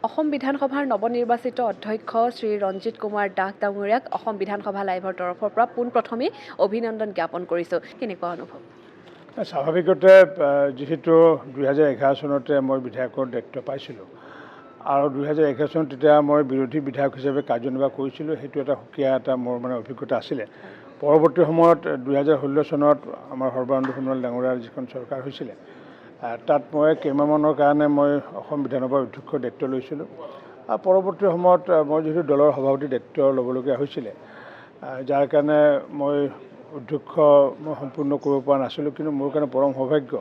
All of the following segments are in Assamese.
অসম বিধানসভাৰ নৱনিৰ্বাচিত অধ্যক্ষ শ্ৰী ৰঞ্জিত কুমাৰ দাস ডাঙৰীয়াক অসম বিধানসভা লাইভৰ তৰফৰ পৰা পোনপ্ৰথমে অভিনন্দন জ্ঞাপন কৰিছোঁ। কেনেকুৱা অনুভৱ? স্বাভাৱিকতে যিহেতু 2011 চনতে মই বিধায়কৰ দায়িত্ব পাইছিলোঁ আৰু 2011 চনত তেতিয়া মই বিৰোধী বিধায়ক হিচাপে কাৰ্যনিৰ্বাহ কৰিছিলোঁ। সেইটো এটা সুকীয়া এটা মোৰ অভিজ্ঞতা আছিলে। পৰৱৰ্তী সময়ত 2016 চনত আমাৰ সৰ্বানন্দ সোণোৱাল ডাঙৰীয়াৰ যিখন চৰকাৰ হৈছিলে, তাত মই কেইমাহমানৰ কাৰণে মই অসম বিধানসভাৰ অধ্যক্ষৰ দায়িত্ব লৈছিলোঁ। আৰু পৰৱৰ্তী সময়ত মই যিহেতু দলৰ সভাপতিৰ দায়িত্ব ল'বলগীয়া হৈছিলে, যাৰ কাৰণে মই অধ্যক্ষ মই সম্পূৰ্ণ কৰিব পৰা নাছিলোঁ। কিন্তু মোৰ কাৰণে পৰম সৌভাগ্য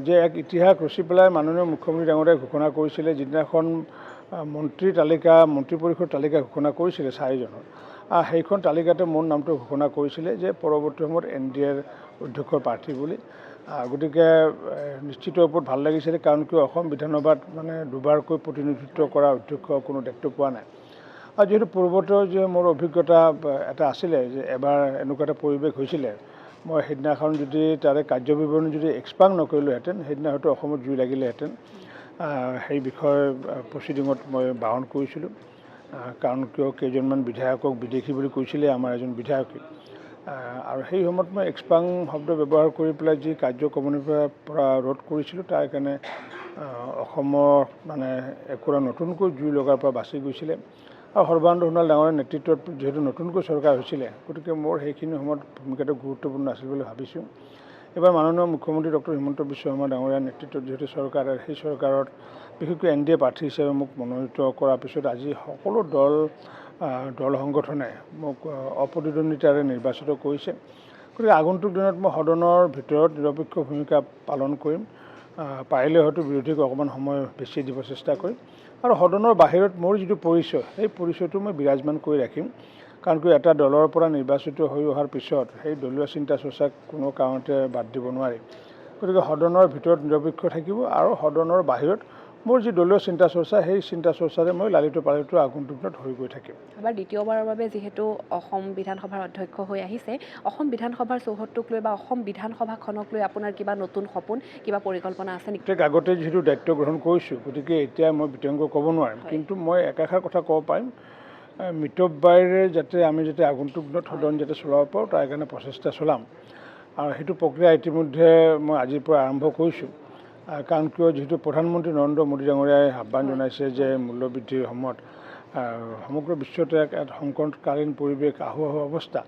যে এক ইতিহাস ৰচি পেলাই মাননীয় মুখ্যমন্ত্ৰী ডাঙৰীয়াই ঘোষণা কৰিছিলে, যিদিনাখন মন্ত্ৰী পৰিষদ তালিকা ঘোষণা কৰিছিলে 4জনৰ, সেইখন তালিকাতে মোৰ নামটো ঘোষণা কৰিছিলে যে পৰৱৰ্তী সময়ত NDAৰ অধ্যক্ষৰ প্ৰাৰ্থী বুলি। গতিকে নিশ্চিত ওপৰত ভাল লাগিছিলে, কাৰণ কিয় অসম বিধানসভাত দুবাৰকৈ প্ৰতিনিধিত্ব কৰা অধ্যক্ষ কোনো দায়িত্ব পোৱা নাই। আৰু যিহেতু পূৰ্বতে যে মোৰ অভিজ্ঞতা এটা আছিলে যে এবাৰ এনেকুৱা এটা পৰিৱেশ হৈছিলে, মই সেইদিনাখন যদি তাৰে কাৰ্যবিৱৰণী যদি এক্সপাণ্ড নকৰিলোহেঁতেন, সেইদিনা হয়তো অসমত জুই লাগিলেহেঁতেন। সেই বিষয়ে প্ৰচিডিঙত মই বাৰণ কৰিছিলোঁ, কাৰণ কিয় কেইজনমান বিধায়কক বিদেশী বুলি কৈছিলে আমাৰ এজন বিধায়কে। আৰু সেই সময়ত মই এক্সপাণ্ড শব্দ ব্যৱহাৰ কৰি পেলাই যি কাৰ্যক্ৰমণিৰ পৰা ৰোধ কৰিছিলোঁ, তাৰ কাৰণে অসমৰ একোৰা নতুনকৈ জুই লগাৰ পৰা বাচি গৈছিলে। আৰু সৰ্বানন্দ সোণোৱাল ডাঙৰীয়াৰ নেতৃত্বত যিহেতু নতুনকৈ চৰকাৰ হৈছিলে, গতিকে মোৰ সেইখিনি সময়ত ভূমিকাটো গুৰুত্বপূৰ্ণ আছিল বুলি ভাবিছোঁ। এইবাৰ মাননীয় মুখ্যমন্ত্ৰী ডক্টৰ হিমন্ত বিশ্ব শৰ্মা ডাঙৰীয়াৰ নেতৃত্বত যিহেতু চৰকাৰ, সেই চৰকাৰত বিশেষকৈ NDA প্ৰাৰ্থী হিচাপে মোক মনোনীত কৰাৰ পিছত আজি সকলো দল সংগঠনে মোক অপ্ৰতিদ্বন্দ্বিতাৰে নিৰ্বাচিত কৰিছে। গতিকে আগন্তুক দিনত মই সদনৰ ভিতৰত নিৰপেক্ষ ভূমিকা পালন কৰিম। পাৰিলে হয়তো বিৰোধীক অকণমান সময় বেছি দিব চেষ্টা কৰিম। আৰু সদনৰ বাহিৰত মোৰ যিটো পৰিচয়, সেই পৰিচয়টো মই বিৰাজমান কৰি ৰাখিম। কাৰণ কিয় এটা দলৰ পৰা নিৰ্বাচিত হৈ অহাৰ পিছত সেই দলীয় চিন্তা চৰ্চাক কোনো কাৰণতে বাদ দিব নোৱাৰি। গতিকে সদনৰ ভিতৰত নিৰপেক্ষ থাকিব আৰু সদনৰ বাহিৰত মোৰ যি দলীয় চিন্তা চৰ্চা, সেই চিন্তা চৰ্চাৰে মই লালিত পালিত আগন্তুক দিনত হৈ গৈ থাকিম। এবাৰ দ্বিতীয়বাৰৰ বাবে যিহেতু অসম বিধানসভাৰ অধ্যক্ষ হৈ আহিছে, অসম বিধানসভাৰ চৌহদটোক লৈ বা অসম বিধানসভাখনক লৈ আপোনাৰ কিবা নতুন সপোন, কিবা পৰিকল্পনা আছে নেকি? আগতে যিহেতু দায়িত্ব গ্ৰহণ কৰিছোঁ, গতিকে এতিয়া মই বিতংকৈ ক'ব নোৱাৰিম। কিন্তু মই একাষাৰ কথা ক'ব পাৰিম, মিতব্যয়ৰে যাতে আমি আগন্তুক দিনত সদন যাতে চলাব পাৰোঁ, তাৰ কাৰণে প্ৰচেষ্টা চলাম। আৰু সেইটো প্ৰক্ৰিয়া ইতিমধ্যে মই আজিৰ পৰা আৰম্ভ কৰিছোঁ। কাৰণ কিয় যিহেতু প্ৰধানমন্ত্ৰী নৰেন্দ্ৰ মোদী ডাঙৰীয়াই আহ্বান জনাইছে যে মূল্যবৃদ্ধিৰ সময়ত সমগ্ৰ বিশ্বতে এক সংকটকালীন পৰিৱেশ আহু অৱস্থা,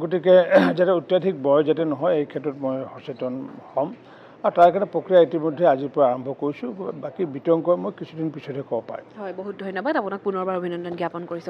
গতিকে যাতে অত্যাধিক ব্যয় যাতে নহয়, এই ক্ষেত্ৰত মই সচেতন হ'ম। আৰু তাৰ কাৰণে প্ৰক্ৰিয়া ইতিমধ্যে আজিৰ পৰা আৰম্ভ কৰিছোঁ। বাকী বিতংকৈ মই কিছুদিন পিছতহে ক'ব পাৰিম। হয়, বহুত ধন্যবাদ। আপোনাক পুনৰবাৰ অভিনন্দন জ্ঞাপন কৰিছোঁ।